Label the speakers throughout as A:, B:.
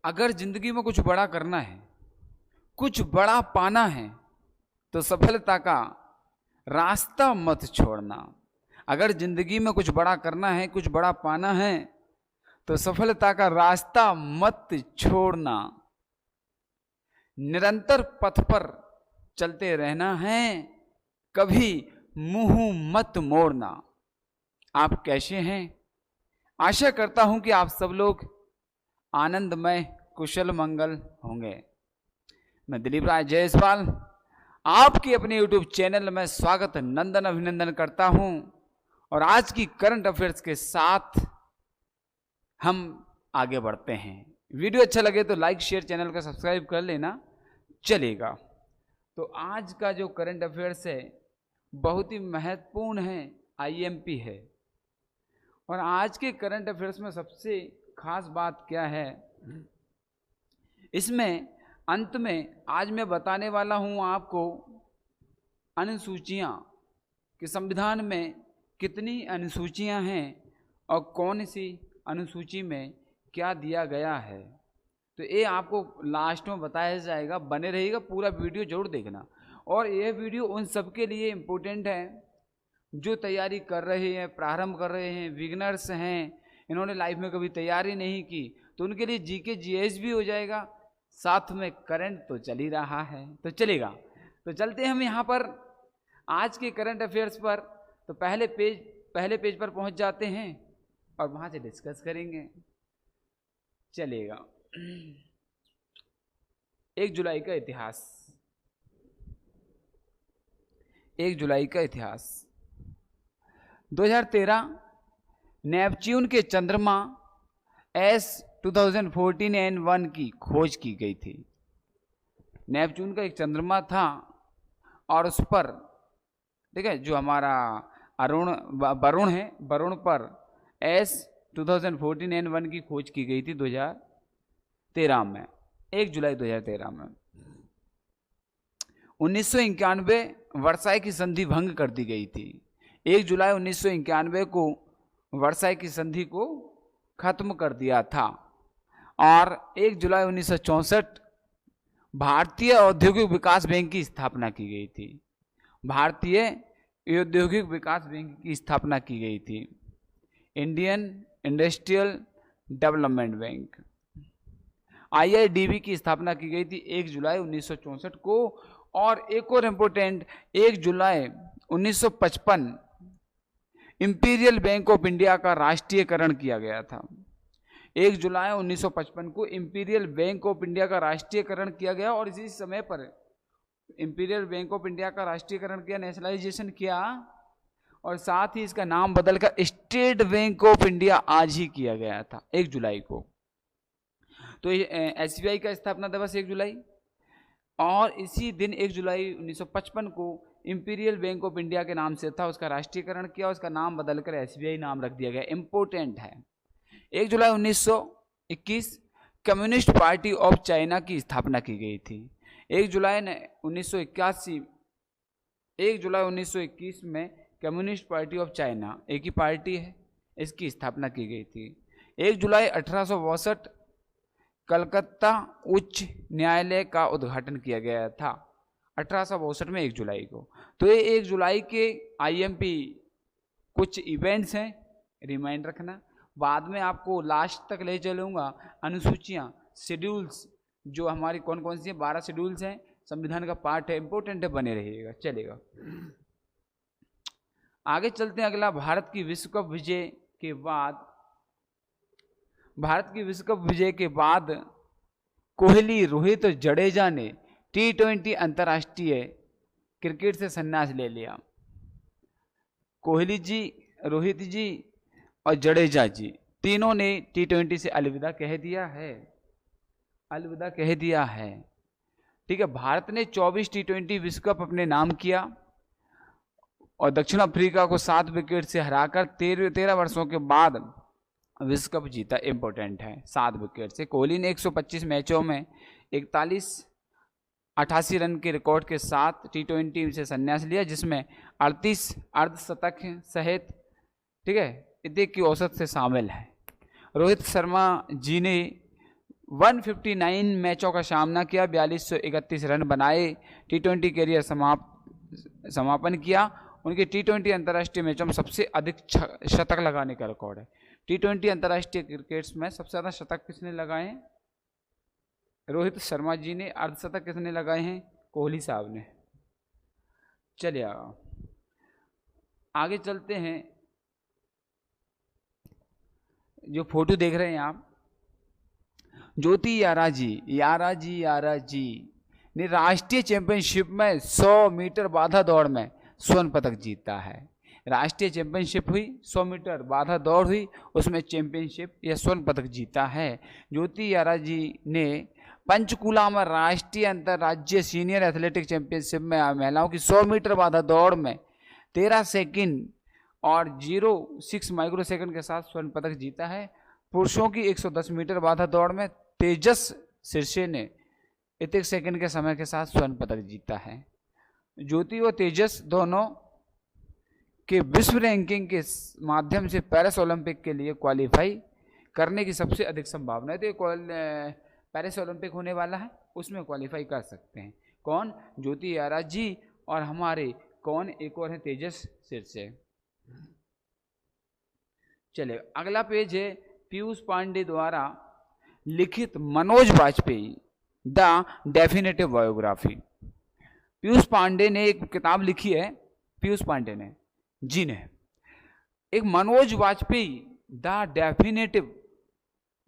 A: अगर जिंदगी में कुछ बड़ा करना है, कुछ बड़ा पाना है, तो सफलता का रास्ता मत छोड़ना। अगर जिंदगी में कुछ बड़ा करना है, कुछ बड़ा पाना है, तो सफलता का रास्ता मत छोड़ना। निरंतर पथ पर चलते रहना है, कभी मुंह मत मोड़ना। आप कैसे हैं? आशा करता हूं कि आप सब लोग आनंदमय कुशल मंगल होंगे। मैं दिलीप राय जायसवाल आपके अपने YouTube चैनल में स्वागत नंदन अभिनंदन करता हूं। और आज की करंट अफेयर्स के साथ हम आगे बढ़ते हैं। वीडियो अच्छा लगे तो लाइक शेयर, चैनल को सब्सक्राइब कर लेना, चलेगा। तो आज का जो करंट अफेयर्स है बहुत ही महत्वपूर्ण है, IMP है। और आज के करंट अफेयर्स में सबसे खास बात क्या है, इसमें अंत में आज मैं बताने वाला हूं आपको अनुसूचियां कि संविधान में कितनी अनुसूचियां हैं और कौन सी अनुसूची में क्या दिया गया है। तो ये आपको लास्ट में बताया जाएगा, बने रहिएगा, पूरा वीडियो जरूर देखना। और यह वीडियो उन सबके लिए इम्पोर्टेंट है जो तैयारी कर रहे हैं, प्रारंभ कर रहे हैं, बिगिनर्स हैं, इन्होंने लाइफ में कभी तैयारी नहीं की, तो उनके लिए GK GS भी हो जाएगा, साथ में करंट तो चल ही रहा है, तो चलेगा। तो चलते हैं हम यहाँ पर आज के करंट अफेयर्स पर। तो पहले पेज पर पहुँच जाते हैं और वहाँ से डिस्कस करेंगे, चलेगा। 1 जुलाई का इतिहास। 1 जुलाई का इतिहास 2013 नेपच्यून के चंद्रमा S2014N1 की खोज की गई थी। नेपच्यून का एक चंद्रमा था और उस पर, ठीक है, जो हमारा वरुण है, वरुण पर S2014N1 की खोज की गई थी 2013 में, 1 जुलाई 2013 में। 1991 वर्साई की संधि भंग कर दी गई थी। 1 जुलाई 1991 को वर्साई की संधि को खत्म कर दिया था। और 1 जुलाई 1964 भारतीय औद्योगिक विकास बैंक की स्थापना की गई थी। भारतीय औद्योगिक विकास बैंक की स्थापना की गई थी, Indian industrial development bank, IIDB की स्थापना की गई थी 1 जुलाई 1964 को। और एक और important, 1 July 1955 imperial bank of India का राष्ट्रीयकरण किया गया था। 1 जुलाई 1955 को इंपीरियल बैंक ऑफ इंडिया का राष्ट्रीयकरण किया गया। और इसी समय पर इंपीरियल बैंक ऑफ इंडिया का राष्ट्रीयकरण किया, नेशनलाइजेशन किया, और साथ ही इसका नाम बदलकर स्टेट बैंक ऑफ इंडिया आज ही किया गया था 1 जुलाई को। तो SBI का स्थापना दिवस 1 जुलाई, और इसी दिन 1 जुलाई 1955 को इंपीरियल बैंक ऑफ इंडिया के नाम से था, उसका राष्ट्रीयकरण किया, उसका नाम बदलकर SBI नाम रख दिया गया। इंपॉर्टेंट है। 1 जुलाई 1921 कम्युनिस्ट पार्टी ऑफ चाइना की स्थापना की गई थी। 1 जुलाई 1921 में कम्युनिस्ट पार्टी ऑफ चाइना, एक ही पार्टी है, इसकी स्थापना की गई थी। 1 जुलाई 1862 कलकत्ता उच्च न्यायालय का उद्घाटन किया गया था, 1862 में 1 जुलाई को। तो ये 1 जुलाई के IMP कुछ इवेंट्स हैं, रिमाइंड रखना। बाद में आपको लास्ट तक ले चलूँगा, अनुसूचियाँ, शेड्यूल्स जो हमारी कौन कौन सी हैं, 12 शेड्यूल्स हैं, संविधान का पार्ट है, इंपॉर्टेंट है, बने रहिएगा, चलेगा। आगे चलते हैं। अगला, भारत की विश्व कप विजय के बाद कोहली, रोहित और जडेजा ने T20 अंतर्राष्ट्रीय क्रिकेट से संन्यास ले लिया। कोहली जी, रोहित जी और जडेजा जी तीनों ने T20 से अलविदा कह दिया है, ठीक है। भारत ने 24 T20 विश्व कप अपने नाम किया और दक्षिण अफ्रीका को 7 विकेट से हराकर 13 वर्षों के बाद विश्व कप जीता। इंपॉर्टेंट है, 7 विकेट से। कोहली ने 125 मैचों में 88 रन के रिकॉर्ड के साथ T20 से संन्यास लिया, जिसमें 38 अर्धशतक सहित, ठीक है, इतने की औसत से शामिल है। रोहित शर्मा जी ने 159 मैचों का सामना किया, 4231 रन बनाए, टी20 कैरियर समापन किया। उनके टी20 अंतर्राष्ट्रीय मैचों में सबसे अधिक शतक लगाने का रिकॉर्ड है। टी20 अंतर्राष्ट्रीय क्रिकेट्स में सबसे ज़्यादा शतक किसने लगाए हैं? रोहित शर्मा जी ने। अर्धशतक किसने लगाए हैं? कोहली साहब ने। चलिए आगे चलते हैं। जो फोटो देख रहे हैं आप, ज्योति यारा जी ने राष्ट्रीय चैंपियनशिप में 100 मीटर बाधा दौड़ में स्वर्ण पदक जीता है। राष्ट्रीय चैंपियनशिप हुई, 100 मीटर बाधा दौड़ हुई, उसमें चैंपियनशिप या स्वर्ण पदक जीता है। ज्योति यारा जी ने पंचकुला में राष्ट्रीय अंतर्राज्यीय सीनियर एथलेटिक चैंपियनशिप में महिलाओं की 100 मीटर बाधा दौड़ में 13 सेकंड और 0.6 माइक्रो सेकंड के साथ स्वर्ण पदक जीता है। पुरुषों की 110 मीटर बाधा दौड़ में तेजस सिरसे ने 1 सेकंड के समय के साथ स्वर्ण पदक जीता है। ज्योति और तेजस दोनों के विश्व रैंकिंग के माध्यम से पेरिस ओलंपिक के लिए क्वालिफाई करने की सबसे अधिक संभावना है। तो पेरिस ओलंपिक होने वाला है, उसमें क्वालिफाई कर सकते हैं। कौन? ज्योति यारा जी और हमारे कौन एक और है, तेजस सिरसे। चलिए अगला पेज है पीयूष पांडे द्वारा लिखित Manoj Vajpayee the definitive biography. Piyush Pandey ने एक किताब लिखी है, पीयूष पांडे ने जी ने एक Manoj Vajpayee the definitive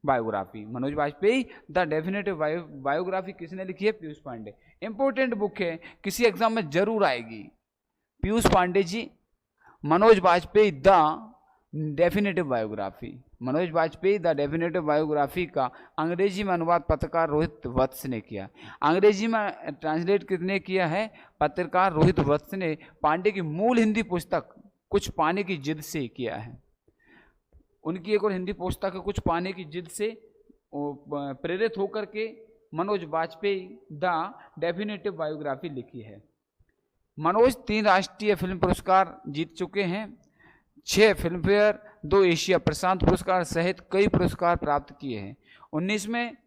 A: biography. Manoj Vajpayee the definitive biography किसने लिखी है? पीयूष पांडे। इंपॉर्टेंट बुक है, किसी एग्जाम में जरूर आएगी। Piyush Pandey ji, Manoj Vajpayee the definitive biography. Manoj Vajpayee the definitive biography का अंग्रेजी में अनुवाद पत्रकार रोहित वत्स ने किया। अंग्रेजी में ट्रांसलेट किसने किया है? पत्रकार रोहित वत्स ने पांडे की मूल हिंदी पुस्तक कुछ पाने की जिद से किया है। उनकी एक और हिंदी पुस्तक है कुछ पाने की जिद से प्रेरित होकर के Manoj Vajpayee the definitive biography लिखी है। मनोज 3 राष्ट्रीय फिल्म पुरस्कार जीत चुके हैं, 6 फिल्मफेयर, 2 एशिया प्रशांत पुरस्कार सहित कई पुरस्कार प्राप्त किए हैं। 19 में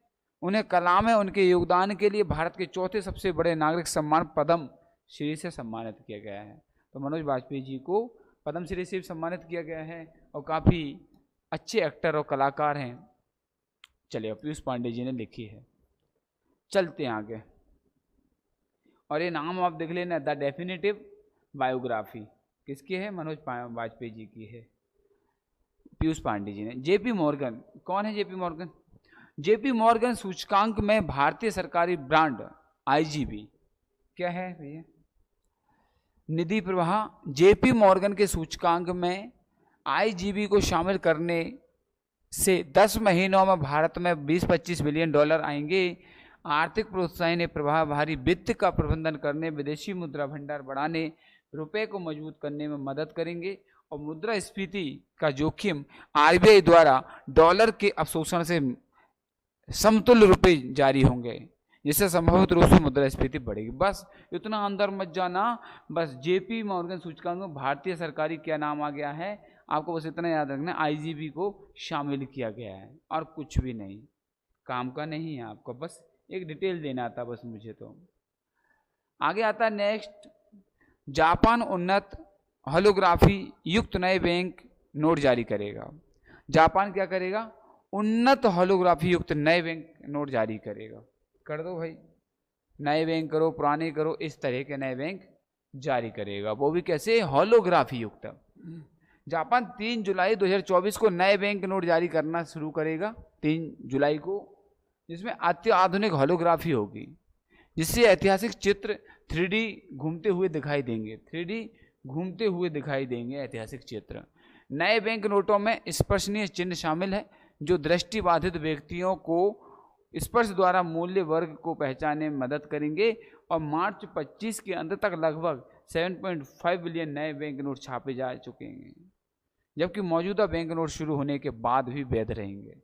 A: उन्हें कलाम है उनके योगदान के लिए भारत के चौथे सबसे बड़े नागरिक सम्मान पद्म श्री से सम्मानित किया गया है। तो मनोज वाजपेयी जी को पद्म श्री से सम्मानित किया गया है और काफ़ी अच्छे एक्टर और कलाकार हैं। चलिए पीयूष पांडे जी ने लिखी है। चलते हैं आगे, और ये नाम आप देख लेना, द डेफिनेटिव बायोग्राफी किसकी है? मनोज वाजपेयी जी की है, पीयूष पांडे जी ने। जेपी मॉर्गन, कौन है जेपी मॉर्गन? जेपी मॉर्गन सूचकांक में भारतीय सरकारी ब्रांड आईजीबी क्या है भैया? निधि प्रवाह। जेपी मॉर्गन के सूचकांक में आईजीबी को शामिल करने से 10 महीनों में भारत में 20-25 बिलियन डॉलर आएंगे। आर्थिक प्रोत्साहन प्रभावकारी वित्त का प्रबंधन करने, विदेशी मुद्रा भंडार बढ़ाने, रुपए को मजबूत करने में मदद करेंगे और मुद्रास्फीति का जोखिम आरबीआई द्वारा डॉलर के अवशोषण से समतुल्य रुपए जारी होंगे, जिससे संभवत रूप से मुद्रास्फीति बढ़ेगी। बस इतना अंदर मत जाना, बस जेपी मॉर्गन सूचकांक में भारतीय सरकारी क्या नाम आ गया है, आपको बस इतना याद रखना, आईजीबी को शामिल किया गया है और कुछ भी नहीं, काम का नहीं है आपको, बस एक डिटेल देना था बस मुझे। तो आगे आता है नेक्स्ट, जापान उन्नत होलोग्राफी युक्त नए बैंक नोट जारी करेगा। जापान क्या करेगा? उन्नत होलोग्राफी युक्त नए बैंक नोट जारी करेगा। कर दो भाई, नए बैंक करो, पुराने करो, इस तरह के नए बैंक जारी करेगा, वो भी कैसे? होलोग्राफी युक्त। जापान 3 जुलाई 2024 को नए बैंक नोट जारी करना शुरू करेगा, 3 जुलाई को, जिसमें अत्याधुनिक होलोग्राफी होगी, जिससे ऐतिहासिक चित्र 3D घूमते हुए दिखाई देंगे, 3D घूमते हुए दिखाई देंगे ऐतिहासिक चित्र। नए बैंक नोटों में स्पर्शनीय चिन्ह शामिल है जो दृष्टिबाधित व्यक्तियों को स्पर्श द्वारा मूल्य वर्ग को पहचानने में मदद करेंगे और मार्च 25 के अंत तक लगभग 7.5 बिलियन नए बैंक नोट छापे जा चुके हैं, जबकि मौजूदा बैंक नोट शुरू होने के बाद भी वैध रहेंगे,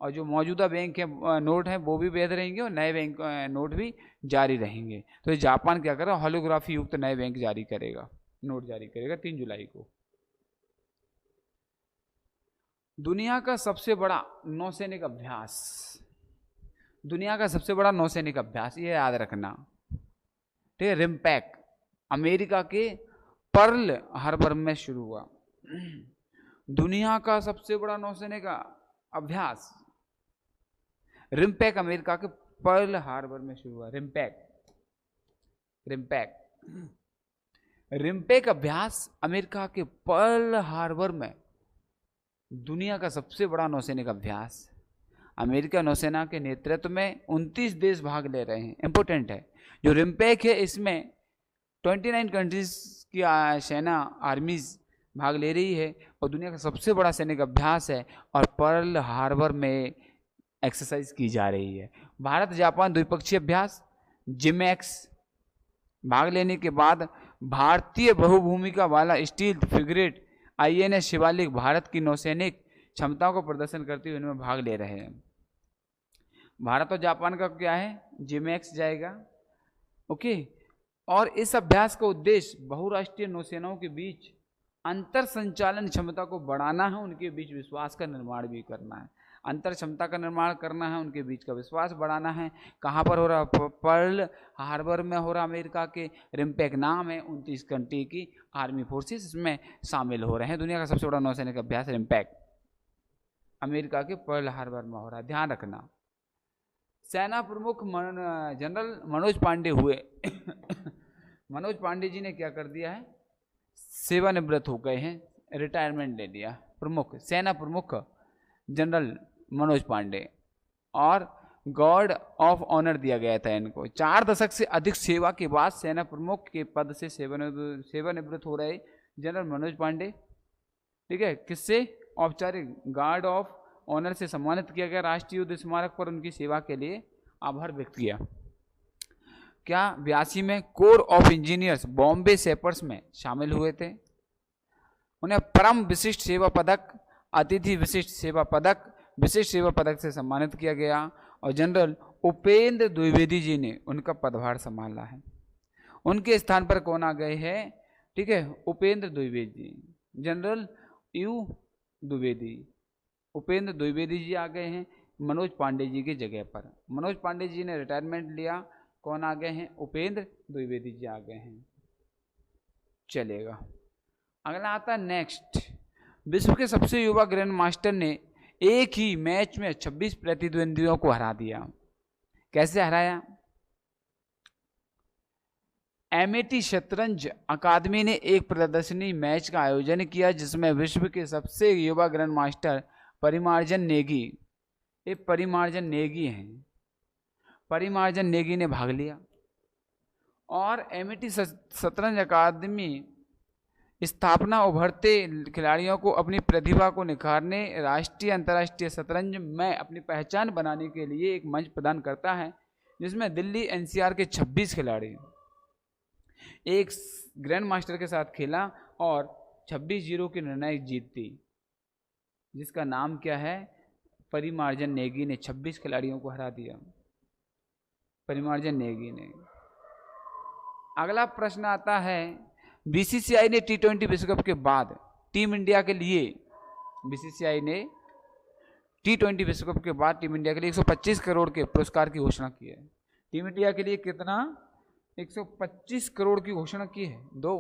A: और जो मौजूदा बैंक है नोट हैं वो भी वैध रहेंगे और नए बैंक नोट भी जारी रहेंगे। तो जापान क्या करेगा? होलोग्राफी युक्त नए बैंक जारी करेगा, नोट जारी करेगा 3 जुलाई को। दुनिया का सबसे बड़ा नौसैनिक अभ्यास, दुनिया का सबसे बड़ा नौसैनिक अभ्यास, ये याद रखना, ठीक है। रिम्पैक अमेरिका के पर्ल हार्बर में शुरू हुआ। दुनिया का सबसे बड़ा नौसैनिक अभ्यास रिम्पैक अमेरिका के पर्ल हार्बर में शुरू हुआ। रिम्पैक अभ्यास अमेरिका के पर्ल हार्बर में दुनिया का सबसे बड़ा नौसैनिक अभ्यास। अमेरिका नौसेना के नेतृत्व में 29 देश भाग ले रहे हैं। इंपॉर्टेंट है, जो रिम्पैक है इसमें 29 कंट्रीज की सेना आर्मीज भाग ले रही है और दुनिया का सबसे बड़ा सैनिक अभ्यास है और पर्ल हार्बर में एक्सरसाइज की जा रही है। भारत जापान द्विपक्षीय अभ्यास जिमैक्स भाग लेने के बाद भारतीय बहुभूमिका वाला steel frigate INS Shivalik Bharat की नौसैनिक क्षमताओं को प्रदर्शन करते हुए इनमें भाग ले रहे हैं। भारत और जापान का क्या है, जिमैक्स जाएगा, ओके। और इस अभ्यास का उद्देश्य बहुराष्ट्रीय नौसेनाओं के बीच अंतर संचालन क्षमता को बढ़ाना है, उनके बीच विश्वास का निर्माण भी करना है। अंतर क्षमता का निर्माण करना है, उनके बीच का विश्वास बढ़ाना है। कहाँ पर हो रहा, पर्ल हार्बर में हो रहा। अमेरिका के रिम्पैक नाम है, 29 कंट्री की आर्मी फोर्सेस इसमें शामिल हो रहे हैं। दुनिया का सबसे बड़ा नौसैनिक अभ्यास रिम्पैक अमेरिका के पर्ल हार्बर में हो रहा है, ध्यान रखना। सेना प्रमुख जनरल मनोज पांडे हुए। मनोज पांडे जी ने क्या कर दिया है, सेवानिवृत्त हो गए हैं, रिटायरमेंट ले लिया। प्रमुख सेना प्रमुख जनरल मनोज पांडे, और गॉर्ड ऑफ ऑनर दिया गया था इनको। 4 दशक से अधिक सेवा के बाद सेना प्रमुख के पद से सेवानिवृत्त हो रहे जनरल मनोज पांडे, ठीक है। किससे, औपचारिक गार्ड ऑफ ऑनर से सम्मानित किया गया। राष्ट्रीय युद्ध स्मारक पर उनकी सेवा के लिए आभार व्यक्त किया। क्या 82 में कोर ऑफ इंजीनियर्स बॉम्बे सेपर्स में शामिल हुए थे। उन्हें परम विशिष्ट सेवा पदक, अतिथि विशिष्ट सेवा पदक, विशिष्ट सेवा पदक से सम्मानित किया गया और जनरल उपेंद्र द्विवेदी जी ने उनका पदभार संभाला है। उनके स्थान पर कौन आ गए हैं, ठीक है, उपेंद्र द्विवेदी, जनरल यू द्विवेदी, उपेंद्र द्विवेदी जी आ गए हैं मनोज पांडे जी की जगह पर। मनोज पांडे जी ने रिटायरमेंट लिया, कौन आ गए हैं, उपेंद्र द्विवेदी जी आ गए हैं। चलेगा, अगला आता है नेक्स्ट। विश्व के सबसे युवा ग्रैंड मास्टर ने एक ही मैच में 26 प्रतिद्वंदियों को हरा दिया। कैसे हराया, MIT शतरंज अकादमी ने एक प्रदर्शनी मैच का आयोजन किया जिसमें विश्व के सबसे युवा ग्रैंड मास्टर परिमार्जन नेगी, ये परिमार्जन नेगी हैं, परिमार्जन नेगी ने भाग लिया। और MIT शतरंज अकादमी स्थापना उभरते खिलाड़ियों को अपनी प्रतिभा को निखारने, राष्ट्रीय अंतर्राष्ट्रीय शतरंज में अपनी पहचान बनाने के लिए एक मंच प्रदान करता है, जिसमें दिल्ली NCR के 26 खिलाड़ी एक ग्रैंड मास्टर के साथ खेला और 26-0 की निर्णायक जीती, जिसका नाम क्या है, परिमार्जन नेगी ने 26 खिलाड़ियों को हरा दिया, परिमार्जन नेगी ने। अगला प्रश्न आता है, BCCI ने T20 विश्व कप के बाद टीम इंडिया के लिए, BCCI ने T20 विश्व कप के बाद टीम इंडिया के लिए 125 करोड़ के पुरस्कार की घोषणा की है। टीम इंडिया के लिए कितना, 125 करोड़ की घोषणा की है। 2,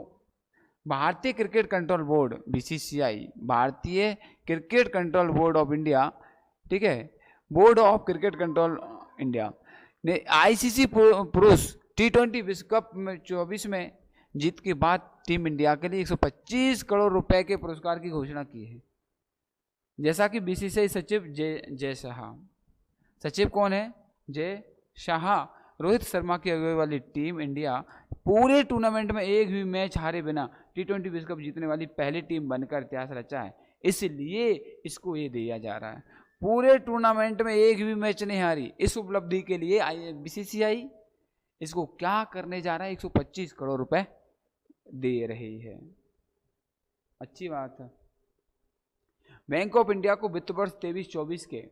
A: भारतीय क्रिकेट कंट्रोल बोर्ड BCCI, भारतीय cricket control board of India, ठीक है, board of cricket control India ने ICC पुरुष T20 विश्व कप में 24 में जीत के बाद टीम इंडिया के लिए 125 करोड़ रुपए के पुरस्कार की घोषणा की है। जैसा कि BCCI सचिव जय शाह, सचिव कौन है, जय शाह, रोहित शर्मा की अगुवाई वाली टीम इंडिया पूरे टूर्नामेंट में एक भी मैच हारे बिना T20 विश्व कप जीतने वाली पहली टीम बनकर इतिहास रचा है, इसलिए इसको ये दिया जा रहा है। पूरे टूर्नामेंट में एक भी मैच नहीं हारी, इस उपलब्धि के लिए BCCI इसको क्या करने जा रहा है, 125 करोड़ रुपए दे रही है। अच्छी बात है। बैंक ऑफ इंडिया को वित्त वर्ष 23-24 के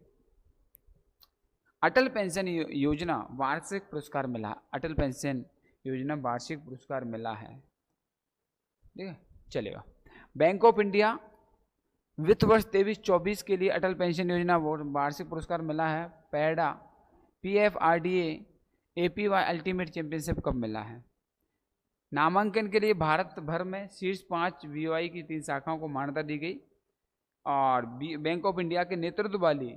A: अटल पेंशन योजना वार्षिक पुरस्कार मिला। अटल पेंशन योजना वार्षिक पुरस्कार मिला है, ठीक है, चलेगा। बैंक ऑफ इंडिया वित्त वर्ष 23-24 के लिए अटल पेंशन योजना वार्षिक पुरस्कार मिला है। पैडा PFRDA APY अल्टीमेट चैंपियनशिप कब मिला है? नामांकन के लिए भारत भर में शीर्ष 5 BOI की 3 शाखाओं को मान्यता दी गई और बैंक ऑफ इंडिया के नेतृत्व वाली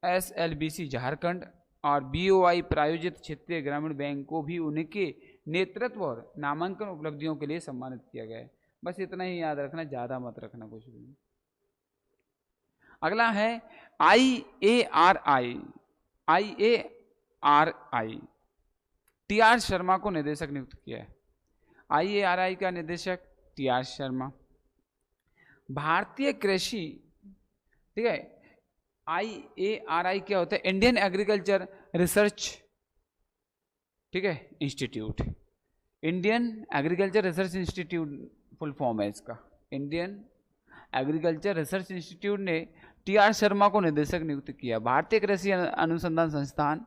A: SLBC झारखंड और BOI प्रायोजित क्षेत्रीय ग्रामीण बैंक को भी उनके नेतृत्व और नामांकन उपलब्धियों के लिए सम्मानित किया गया है। बस इतना ही याद रखना, ज़्यादा मत रखना कुछ भी। अगला है IARI। TR शर्मा को निदेशक नियुक्त किया है। IARI का निदेशक TR शर्मा। भारतीय कृषि, ठीक है, IARI क्या होता है? इंडियन एग्रीकल्चर रिसर्च, ठीक है, institute. Indian agriculture research institute full form है इसका। इंडियन एग्रीकल्चर रिसर्च इंस्टीट्यूट ने TR शर्मा को निदेशक नियुक्त किया। भारतीय कृषि अनुसंधान संस्थान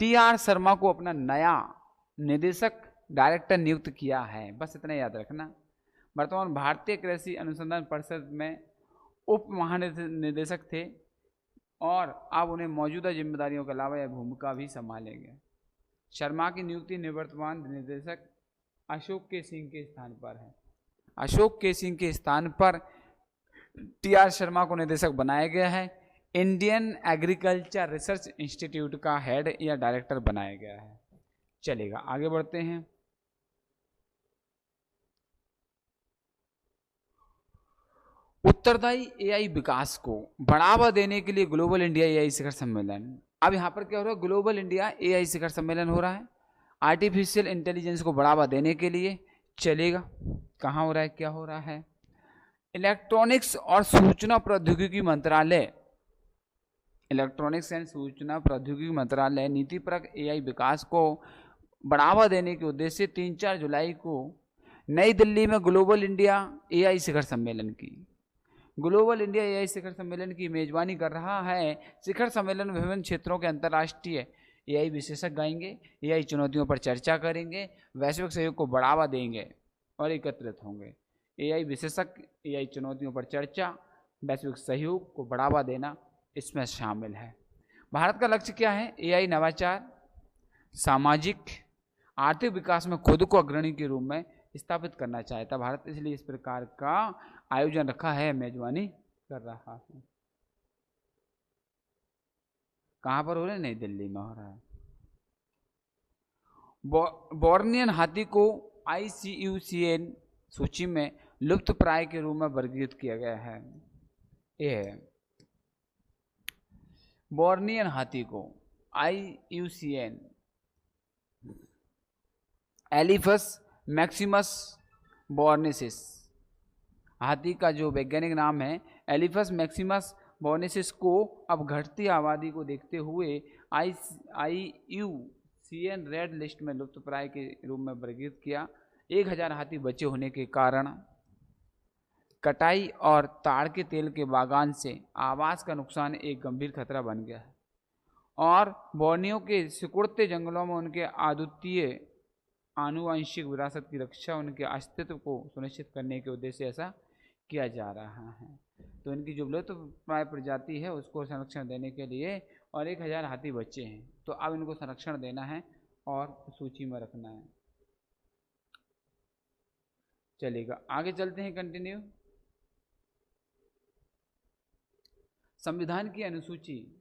A: TR शर्मा को अपना नया निदेशक डायरेक्टर नियुक्त किया है। बस इतना याद रखना। वर्तमान भारतीय कृषि अनुसंधान परिषद में उप महानिदेशक थे और अब उन्हें मौजूदा जिम्मेदारियों के अलावा यह भूमिका भी संभालेंगे। शर्मा की नियुक्ति निवर्तमान निदेशक अशोक के सिंह के स्थान पर है। अशोक के सिंह के स्थान पर TR शर्मा को निदेशक बनाया गया है। इंडियन एग्रीकल्चर रिसर्च इंस्टीट्यूट का हेड या डायरेक्टर बनाया गया है। चलेगा, आगे बढ़ते हैं। उत्तरदायी AI विकास को बढ़ावा देने के लिए ग्लोबल इंडिया AI शिखर सम्मेलन। अब यहाँ पर क्या हो रहा है? ग्लोबल इंडिया AI शिखर सम्मेलन हो रहा है आर्टिफिशियल इंटेलिजेंस को बढ़ावा देने के लिए। चलेगा, कहाँ हो रहा है, क्या हो रहा है? इलेक्ट्रॉनिक्स और सूचना प्रौद्योगिकी मंत्रालय, इलेक्ट्रॉनिक्स एंड सूचना प्रौद्योगिकी मंत्रालय नीतिपरक AI विकास को बढ़ावा देने के उद्देश्य से 3-4 जुलाई को नई दिल्ली में ग्लोबल इंडिया AI शिखर सम्मेलन की, ग्लोबल इंडिया AI शिखर सम्मेलन की मेजबानी कर रहा है। शिखर सम्मेलन में विभिन्न क्षेत्रों के अंतर्राष्ट्रीय AI विशेषज्ञ आएंगे, AI चुनौतियों पर चर्चा करेंगे, वैश्विक सहयोग को बढ़ावा देंगे और एकत्रित होंगे। AI विशेषज्ञ, AI चुनौतियों पर चर्चा, वैश्विक सहयोग को बढ़ावा देना इसमें शामिल है। भारत का लक्ष्य क्या है? AI नवाचार, सामाजिक आर्थिक विकास में खुद को अग्रणी के रूप में स्थापित करना चाहता भारत, इसलिए इस प्रकार का आयोजन रखा है, मेजबानी कर रहा है। कहाँ पर हो रहा है? नई दिल्ली में हो रहा है। बोर्नियन हाथी को IUCN सूची में लुप्त प्राय के रूप में वर्गीकृत किया गया है। यह है बोर्नियन हाथी को IUCN एलिफस मैक्सिमस बोर्नेसिस, हाथी का जो वैज्ञानिक नाम है एलिफस मैक्सिमस बोर्नेसिस को अब घटती आबादी को देखते हुए IUCN रेड लिस्ट में लुप्त प्राय के रूप में वर्गीकृत किया। 1000 हाथी बचे होने के कारण कटाई और ताड़ के तेल के बागान से आवास का नुकसान एक गंभीर खतरा बन गया है और बोर्नियो के सिकुड़ते जंगलों में उनके अद्वितीय आनुवंशिक विरासत की रक्षा, उनके अस्तित्व को सुनिश्चित करने के उद्देश्य से ऐसा किया जा रहा है। तो इनकी जो लुप्त प्राय प्रजाति है उसको संरक्षण देने के लिए, और 1000 हाथी बच्चे हैं, तो अब इनको संरक्षण देना है और सूची में रखना है। चलेगा, आगे चलते हैं, कंटिन्यू। संविधान की अनुसूची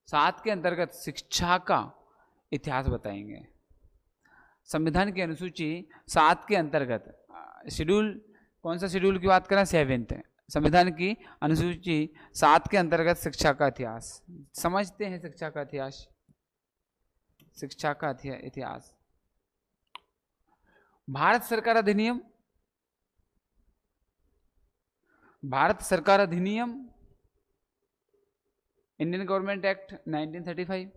A: 7 के अंतर्गत शिक्षा का इतिहास बताएंगे। संविधान की अनुसूची 7 के अंतर्गत शेड्यूल, कौन सा शेड्यूल की बात करें? 7th। संविधान की अनुसूची 7 के अंतर्गत शिक्षा का इतिहास समझते हैं। शिक्षा का इतिहास, शिक्षा का इतिहास। भारत सरकार अधिनियम, भारत सरकार अधिनियम, इंडियन गवर्नमेंट एक्ट 1935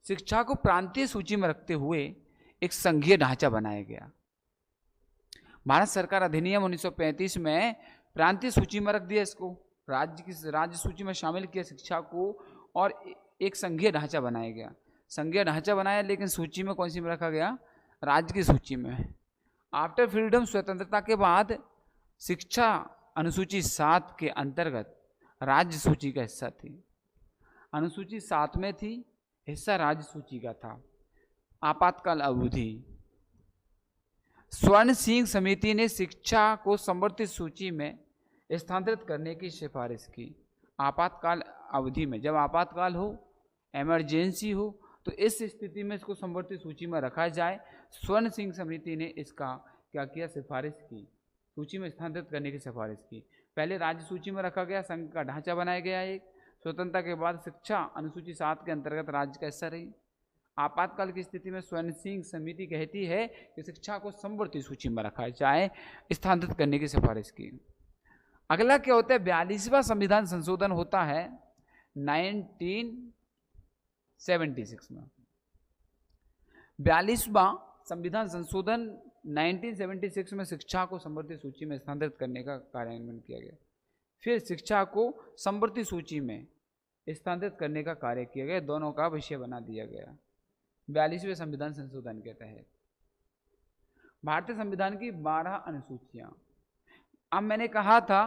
A: शिक्षा को प्रांतीय सूची में रखते हुए एक संघीय ढांचा बनाया गया। भारत सरकार अधिनियम 1935 में प्रांतीय सूची में रख दिया, इसको राज्य सूची में शामिल किया शिक्षा को, और एक संघीय ढांचा बनाया गया। संघीय ढांचा बनाया, लेकिन सूची में कौन सी में रखा गया? राज्य की सूची में। आफ्टर फ्रीडम, स्वतंत्रता के बाद शिक्षा अनुसूची 7 के अंतर्गत राज्य सूची का हिस्सा थी। अनुसूची 7 में थी, हिस्सा राज्य सूची का था। आपातकाल अवधि, स्वर्ण सिंह समिति ने शिक्षा को संवर्धित सूची में स्थानांतरित करने की सिफारिश की। आपातकाल अवधि में, जब आपातकाल हो, इमरजेंसी हो, तो इस स्थिति में इसको संवर्धित सूची में रखा जाए। स्वर्ण सिंह समिति ने इसका क्या किया, सिफारिश की, सूची में स्थानांतरित करने की सिफारिश की। पहले राज्य सूची में रखा गया, संघ का ढांचा बनाया गया। एक स्वतंत्रता के बाद शिक्षा अनुसूची 7 के अंतर्गत राज्य का हिस्सा रही। आपातकाल की स्थिति में स्वर्ण सिंह समिति कहती है कि शिक्षा को संवर्धित सूची में रखा जाए, स्थानांतरित करने की सिफारिश की। अगला क्या होता है, 42वां संविधान संशोधन होता है 1976 में। 42वां संविधान संशोधन 1976 में शिक्षा को संवर्धित सूची में स्थानांतरित करने का कार्यान्वयन किया गया। फिर शिक्षा को संवर्धित सूची में स्थानांतरित करने का कार्य किया गया, दोनों का विषय बना दिया गया 42वें संविधान संशोधन के तहत। भारतीय संविधान की 12 अनुसूचियां। अब मैंने कहा था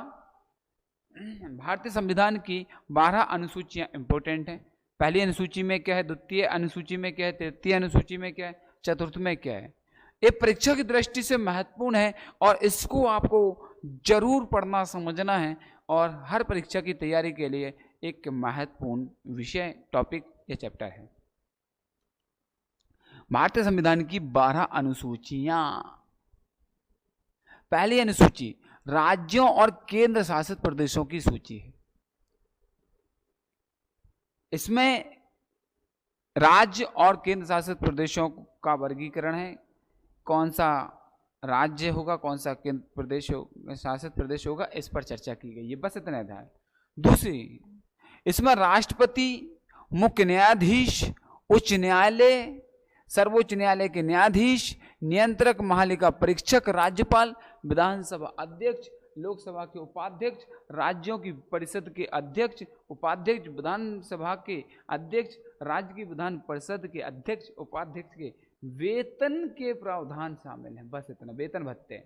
A: भारतीय संविधान की 12 अनुसूचियां इंपॉर्टेंट हैं। पहली अनुसूची में क्या है, द्वितीय अनुसूची में क्या है, तृतीय अनुसूची में क्या है, चतुर्थ में क्या है। ये परीक्षा की दृष्टि से महत्वपूर्ण है और इसको आपको जरूर पढ़ना समझना है, और हर परीक्षा की तैयारी के लिए एक महत्वपूर्ण विषय, टॉपिक या चैप्टर है। भारतीय संविधान की 12 अनुसूचियां। पहली अनुसूची राज्यों और केंद्र शासित प्रदेशों की सूची है। इसमें राज्य और केंद्र शासित प्रदेशों का वर्गीकरण है, कौन सा राज्य होगा, कौन सा केंद्र प्रदेश शासित प्रदेश होगा, इस पर चर्चा की गई है। बस इतना था। दूसरी, इसमें राष्ट्रपति, मुख्य न्यायाधीश, उच्च न्यायालय, सर्वोच्च न्यायालय के न्यायाधीश, नियंत्रक, महालेखा परीक्षक, राज्यपाल, विधानसभा अध्यक्ष, लोकसभा के उपाध्यक्ष, राज्यों की परिषद के अध्यक्ष, उपाध्यक्ष, विधानसभा के अध्यक्ष, राज्य की विधान परिषद के अध्यक्ष, उपाध्यक्ष के वेतन के प्रावधान शामिल हैं। बस इतना, वेतन भत्ते।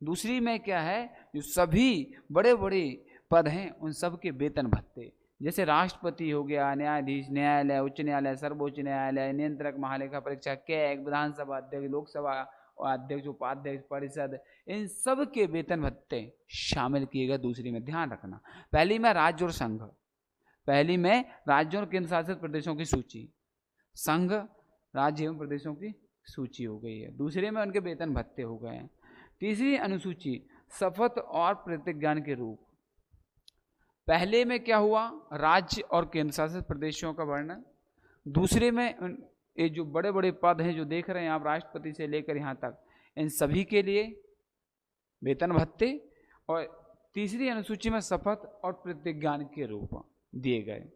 A: दूसरी में क्या है, जो सभी बड़े बड़े पद हैं उन सब के वेतन भत्ते, जैसे राष्ट्रपति हो गया, न्यायाधीश, न्यायालय, उच्च न्यायालय, सर्वोच्च न्यायालय, नियंत्रक, महालेखा परीक्षक, कैग, विधानसभा अध्यक्ष, लोकसभा अध्यक्ष, उपाध्यक्ष, परिषद, इन सब के वेतन भत्ते शामिल किए गए। दूसरी में ध्यान रखना, पहली में राज्य और संघ, पहली में राज्यों और केंद्र शासित प्रदेशों की सूची, संघ, राज्य एवं प्रदेशों की सूची हो गई है। दूसरे में उनके वेतन भत्ते हो गए हैं। तीसरी अनुसूची शपथ और प्रतिज्ञान के रूप। पहले में क्या हुआ, राज्य और केंद्र शासित प्रदेशों का वर्णन। दूसरे में ये जो बड़े बड़े पद हैं जो देख रहे हैं आप, राष्ट्रपति से लेकर यहाँ तक, इन सभी के लिए वेतन भत्ते। और तीसरी अनुसूची में शपथ और प्रतिज्ञान के रूप दिए गए,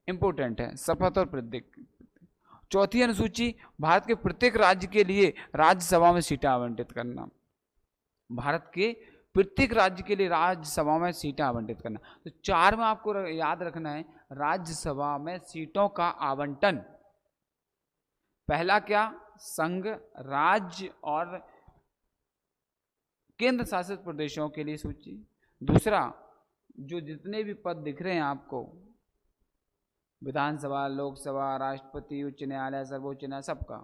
A: इंपॉर्टेंट है शपथ और प्रतिज्ञा। चौथी अनुसूची भारत के प्रत्येक राज्य के लिए राज्यसभा में सीटें आवंटित करना। भारत के प्रत्येक राज्य के लिए राज्यसभा में सीटें आवंटित करना। तो 4 में आपको याद रखना है, राज्यसभा में सीटों का आवंटन। पहला क्या, संघ, राज्य और केंद्र शासित प्रदेशों के लिए सूची। दूसरा, जो जितने भी पद दिख रहे हैं आपको, विधानसभा, लोकसभा, राष्ट्रपति, उच्च न्यायालय, सर्वोच्च न्यायालय, सबका,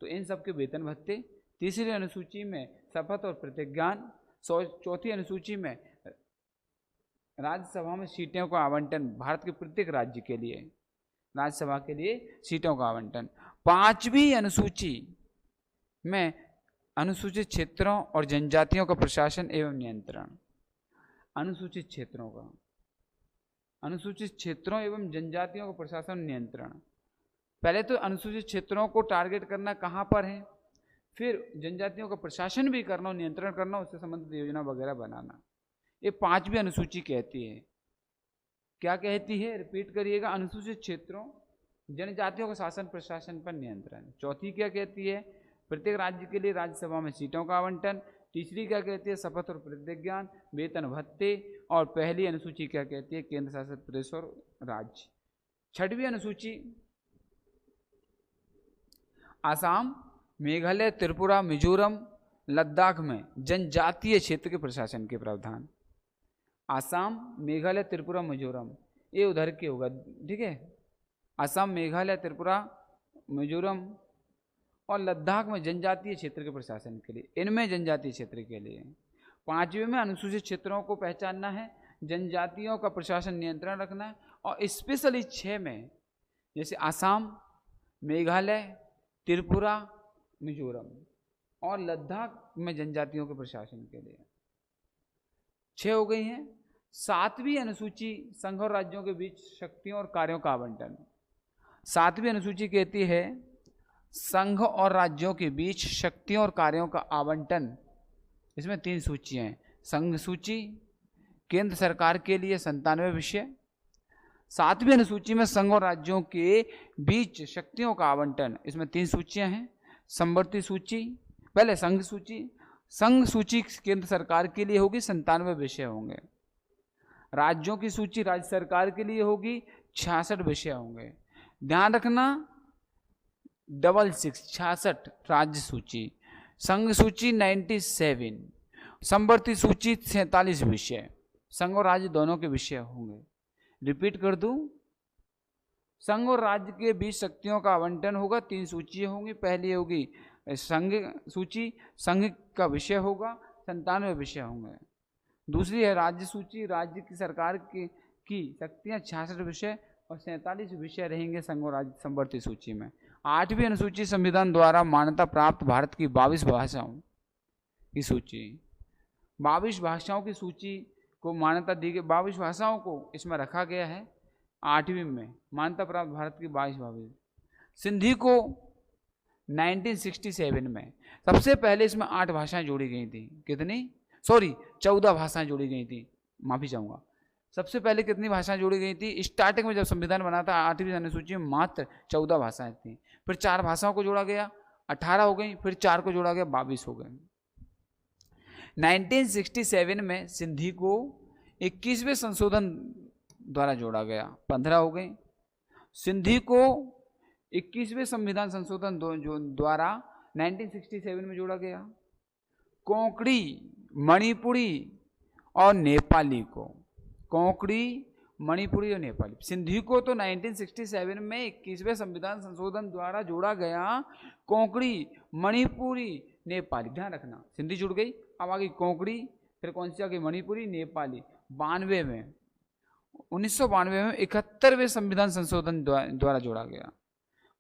A: तो इन सबके वेतन भत्ते। तीसरी अनुसूची में शपथ और प्रतिज्ञान। चौथी अनुसूची में राज्यसभा में सीटों का आवंटन, भारत के प्रत्येक राज्य के लिए राज्यसभा के लिए सीटों का आवंटन। 5वीं अनुसूची में अनुसूचित क्षेत्रों और जनजातियों का प्रशासन एवं नियंत्रण। अनुसूचित क्षेत्रों का, अनुसूचित क्षेत्रों एवं जनजातियों का प्रशासन नियंत्रण। पहले तो अनुसूचित क्षेत्रों को टारगेट करना कहाँ पर है, फिर जनजातियों का प्रशासन भी करना और नियंत्रण करना, उससे संबंधित योजना वगैरह बनाना। ये 5वीं अनुसूची कहती है। क्या कहती है, रिपीट करिएगा, अनुसूचित क्षेत्रों, जनजातियों का शासन प्रशासन पर नियंत्रण। चौथी क्या कहती है, प्रत्येक राज्य के लिए राज्यसभा में सीटों का आवंटन। तीसरी क्या कहती है, शपथ और प्रतिज्ञान, वेतन भत्ते। और पहली अनुसूची क्या कहती है, केंद्र शासित प्रदेश और राज्य। 6वीं अनुसूची आसाम, मेघालय, त्रिपुरा, मिजोरम, लद्दाख में जनजातीय क्षेत्र के प्रशासन के प्रावधान। आसाम, मेघालय, त्रिपुरा, मिजोरम, ये उधर के होगा, ठीक है। असम, मेघालय, त्रिपुरा, मिजोरम और लद्दाख में जनजातीय क्षेत्र के प्रशासन के लिए, इनमें जनजातीय क्षेत्र के लिए। 5वें में अनुसूचित क्षेत्रों को पहचानना है, जनजातियों का प्रशासन नियंत्रण रखना है, और स्पेशली 6 में जैसे आसाम, मेघालय, त्रिपुरा, मिजोरम और लद्दाख में जनजातियों के प्रशासन के लिए 6 हो गई हैं। 7वीं अनुसूची संघ और राज्यों के बीच शक्तियों और कार्यों का आवंटन। 7वीं अनुसूची कहती है संघ और राज्यों के बीच शक्तियों और कार्यों का आवंटन। इसमें 3 सूचियां हैं। संघ सूची, केंद्र सरकार के लिए 97 विषय। 7वीं अनुसूची में संघ और राज्यों के बीच शक्तियों का आवंटन, इसमें 3 सूचियां हैं। समवर्ती सूची, पहले संघ सूची। संघ सूची केंद्र सरकार के लिए होगी, 97 विषय होंगे। राज्यों की सूची राज्य सरकार के लिए होगी, 66 विषय होंगे। ध्यान रखना 66 राज्य सूची, संघ सूची 97, समवर्ती सूची 47 विषय, संघ और राज्य दोनों के विषय होंगे। रिपीट कर दूं, संघ और राज्य के बीच शक्तियों का आवंटन होगा, 3 सूचियां होंगी। पहली होगी संघ सूची, संघ का विषय होगा, 97 विषय होंगे। दूसरी है राज्य सूची, राज्य की सरकार की शक्तियां 66 विषय और 47 विषय रहेंगे संघ और राज्य समवर्ती सूची में। 8वीं अनुसूची संविधान द्वारा मान्यता प्राप्त भारत की 22 भाषाओं की सूची। 22 भाषाओं की सूची को मान्यता दी गई, 22 भाषाओं को इसमें रखा गया है। 8वीं में मान्यता प्राप्त भारत की 22। सिंधी को 1967 में सबसे पहले इसमें 8 भाषाएं जोड़ी गई थी। कितनी? 14 भाषाएं जोड़ी गई थी, माफी चाहूंगा। सबसे पहले कितनी भाषाएं जोड़ी गई थी? स्टार्टिंग में जब संविधान बना था 8वीं अनुसूची में मात्र 14 भाषाएं थी। फिर 4 भाषाओं को जोड़ा गया, 18 हो गई। फिर 4 को जोड़ा गया, 22 हो गए। 1967 में सिंधी को 21वें संशोधन द्वारा जोड़ा गया, 15 हो गई। सिंधी को 21वें संविधान संशोधन द्वारा 1967 में जोड़ा गया। कोंकणी, मणिपुरी और नेपाली को, कोंकणी, मणिपुरी और नेपाली, सिंधी को तो 1967 में 21वें संविधान संशोधन द्वारा जोड़ा गया। कोंकणी, मणिपुरी, नेपाली, ध्यान रखना सिंधी जुड़ गई। अब आ गई कोंकणी, फिर कौन सी आ गई? मणिपुरी, नेपाली। 92 में 1992 में 71वें संविधान संशोधन द्वारा जोड़ा गया।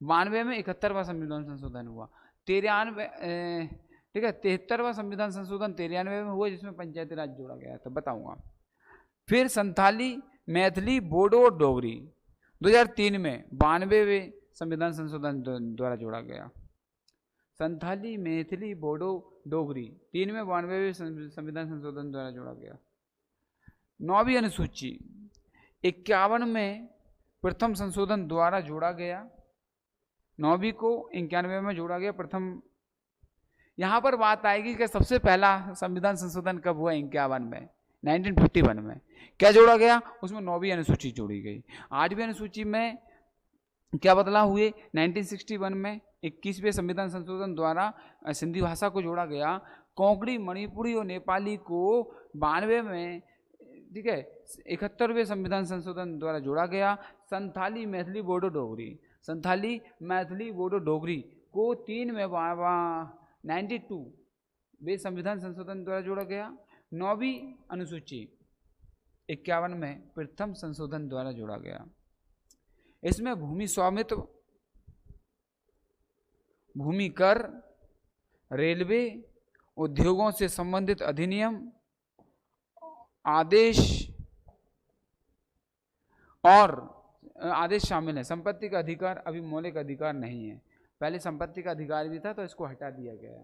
A: 92 में 71वां संविधान संशोधन हुआ। 93 ठीक है, 73वां संविधान संशोधन 93 में हुआ, जिसमें पंचायती राज जोड़ा गया, तो बताऊंगा। फिर संथाली, मैथिली, बोडो और डोगरी 2003 में 92वें संविधान संशोधन द्वारा जोड़ा गया। संथाली, मैथिली, बोडो, डोगरी 3 में 92वें संविधान संशोधन द्वारा जोड़ा गया। 9वीं अनुसूची 51 में प्रथम संशोधन द्वारा जोड़ा गया। 9वीं को 91 में जोड़ा गया प्रथम। यहाँ पर बात आएगी कि सबसे पहला संविधान संशोधन कब हुआ? 51 में, 1951 में। क्या जोड़ा गया? उसमें 9वीं अनुसूची जोड़ी गई। 8वीं अनुसूची में क्या बदलाव हुए? 1961 में 21वें संविधान संशोधन द्वारा सिंधी भाषा को जोड़ा गया। कोंकणी, मणिपुरी और नेपाली को 92 में, ठीक है, 71वें संविधान संशोधन द्वारा जोड़ा गया। संथाली, मैथिली, बोडो, डोगरी, संथाली, मैथिली, बोडो, डोगरी को 3 में 92वें संविधान संशोधन द्वारा जोड़ा गया। 9वीं अनुसूची 51 में प्रथम संशोधन द्वारा जोड़ा गया। इसमें भूमि स्वामित्व, भूमि कर, रेलवे, उद्योगों से संबंधित अधिनियम, आदेश और आदेश शामिल है। संपत्ति का अधिकार अभी मौलिक अधिकार नहीं है, पहले संपत्ति का अधिकार भी था, तो इसको हटा दिया गया।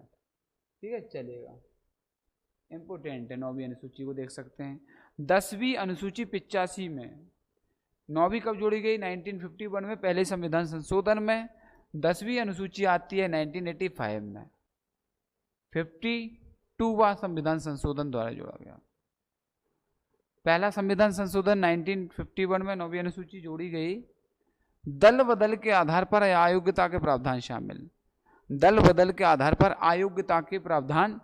A: ठीक है, चलेगा, इंपोर्टेंट है। 9वीं अनुसूची को देख सकते हैं। 10वीं अनुसूची 85 में, 9वीं कब जोड़ी गई? 1951 में, पहले संविधान संशोधन में। 10वीं अनुसूची आती है 1985 में, 52वां संविधान संशोधन द्वारा जोड़ा गया। पहला संविधान संशोधन 1951 में 9वीं अनुसूची जोड़ी गई। दल बदल के आधार पर अयोग्यता के प्रावधान शामिल, दल बदल के आधार पर अयोग्यता के प्रावधान,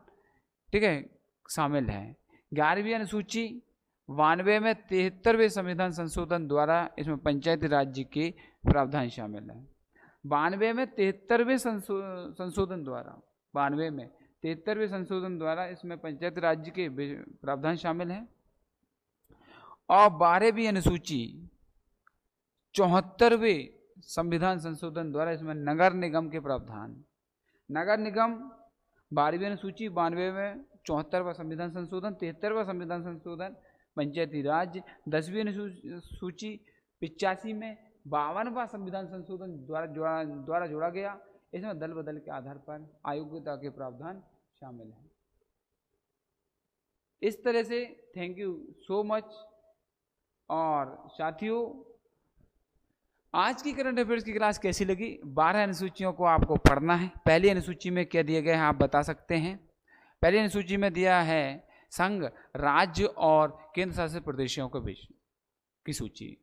A: ठीक है, शामिल है। 11वीं अनुसूची 92 में 73वें संविधान संशोधन द्वारा इसमें पंचायती राज्य के प्रावधान शामिल है। 92 में 73वें संशोधन द्वारा 92 में 73वें संशोधन द्वारा इसमें पंचायती राज्य के प्रावधान शामिल है। और 12वीं अनुसूची 74वें संविधान संशोधन द्वारा इसमें नगर निगम के प्रावधान। नगर निगम 12वीं अनुसूची 92 में 74वां संविधान संशोधन, 73वां संविधान संशोधन पंचायती राज। 10वीं अनुसूची 85 में 52वां संविधान संशोधन द्वारा जोड़ा गया। इसमें दल बदल के आधार पर अयोग्यता के प्रावधान शामिल हैं। इस तरह से थैंक यू सो मच। और साथियों, आज की करंट अफेयर्स की क्लास कैसी लगी? 12 अनुसूचियों को आपको पढ़ना है। पहली अनुसूची में क्या दिया गया है आप बता सकते हैं? पहली अनुसूची में दिया है संघ, राज्य और केंद्र शासित प्रदेशों के बीच की सूची।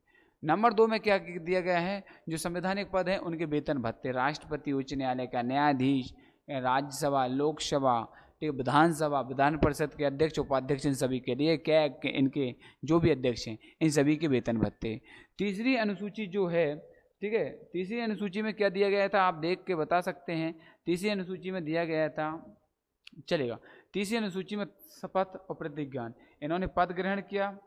A: नंबर 2 में क्या दिया गया है? जो संवैधानिक पद हैं उनके वेतन भत्ते, राष्ट्रपति, उच्च न्यायालय का न्यायाधीश, राज्यसभा, लोकसभा, विधानसभा, विधान परिषद के अध्यक्ष, उपाध्यक्ष, इन सभी के लिए क्या इनके जो भी अध्यक्ष हैं इन सभी के वेतन भत्ते। तीसरी अनुसूची जो है, ठीक है, तीसरी अनुसूची में क्या दिया गया था आप देख के बता सकते हैं। तीसरी अनुसूची में दिया गया था, चलेगा, तीसरी अनुसूची में शपथ और प्रतिज्ञा, इन्होंने पद ग्रहण किया,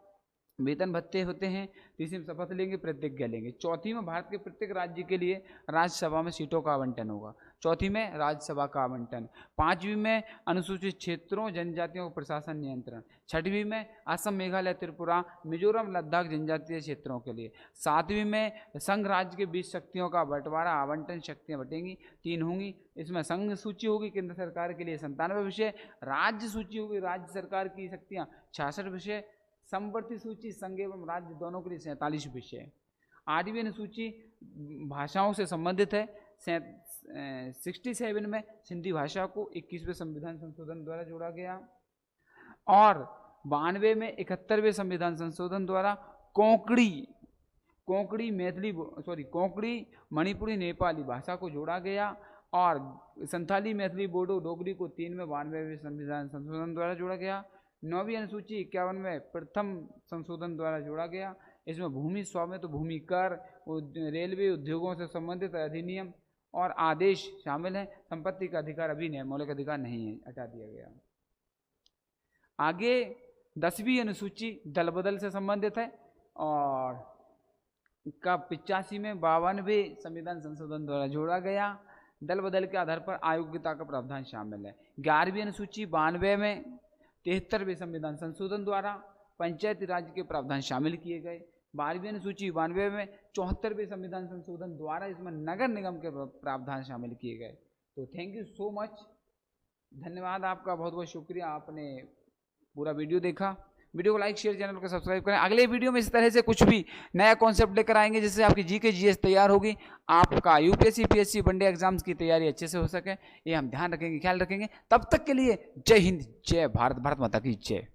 A: वेतन भत्ते होते हैं। तीसरी में शपथ लेंगे, प्रतिज्ञा लेंगे। चौथी में भारत के प्रत्येक राज्य के लिए राज्यसभा में सीटों का आवंटन होगा। चौथी में राज्यसभा का आवंटन। 5वीं में अनुसूचित क्षेत्रों जनजातियों का प्रशासन नियंत्रण। 6वीं में असम, मेघालय, त्रिपुरा, मिजोरम, लद्दाख जनजातीय क्षेत्रों के लिए। 7वीं में संघ राज्य के बीच शक्तियों का बंटवारा, आवंटन, शक्तियाँ बटेंगी 3 होंगी। इसमें संघ सूची होगी केंद्र सरकार के लिए 97 विषय, राज्य सूची होगी राज्य सरकार की शक्तियाँ 66 विषय, समवर्ती सूची संघ एवं राज्य दोनों के लिए 47 विषय। 8वीं अनुसूची भाषाओं से संबंधित है। 67 में सिंधी भाषा को 21वें संविधान संशोधन द्वारा जोड़ा गया। और 92 में 71वें संविधान संशोधन द्वारा कोंकणी मणिपुरी नेपाली भाषा को जोड़ा गया। और संथाली, मैथिली, बोडो, डोगरी को 3 में 92वें संविधान संशोधन द्वारा जोड़ा गया। 9वीं अनुसूची 51 में प्रथम संशोधन द्वारा जोड़ा गया। इसमें भूमि स्वामित्व, भूमि कर, रेलवे, उद्योगों से संबंधित अधिनियम और आदेश शामिल हैं। संपत्ति का अधिकार अभी नहीं, मौलिक अधिकार नहीं है, हटा दिया गया। आगे 10वीं अनुसूची दल बदल से संबंधित है और का 85 में 52वें संविधान संशोधन द्वारा जोड़ा गया। दल बदल के आधार पर अयोग्यता का प्रावधान शामिल है। 11वीं अनुसूची 92 में 73वें संविधान संशोधन द्वारा पंचायती राज्य के प्रावधान शामिल किए गए। 12वीं अनुसूची 92 में 74वें संविधान संशोधन द्वारा इसमें नगर निगम के प्रावधान शामिल किए गए। तो थैंक यू सो मच, धन्यवाद आपका, बहुत बहुत शुक्रिया, आपने पूरा वीडियो देखा। वीडियो को लाइक, शेयर, चैनल को सब्सक्राइब करें। अगले वीडियो में इस तरह से कुछ भी नया कॉन्सेप्ट लेकर आएंगे जिससे आपकी जीके जीएस तैयार होगी, आपका यूपीएससी पीएससी वनडे एग्जाम्स की तैयारी अच्छे से हो सके, ये हम ध्यान रखेंगे, ख्याल रखेंगे। तब तक के लिए जय हिंद, जय भारत, भारत माता की जय।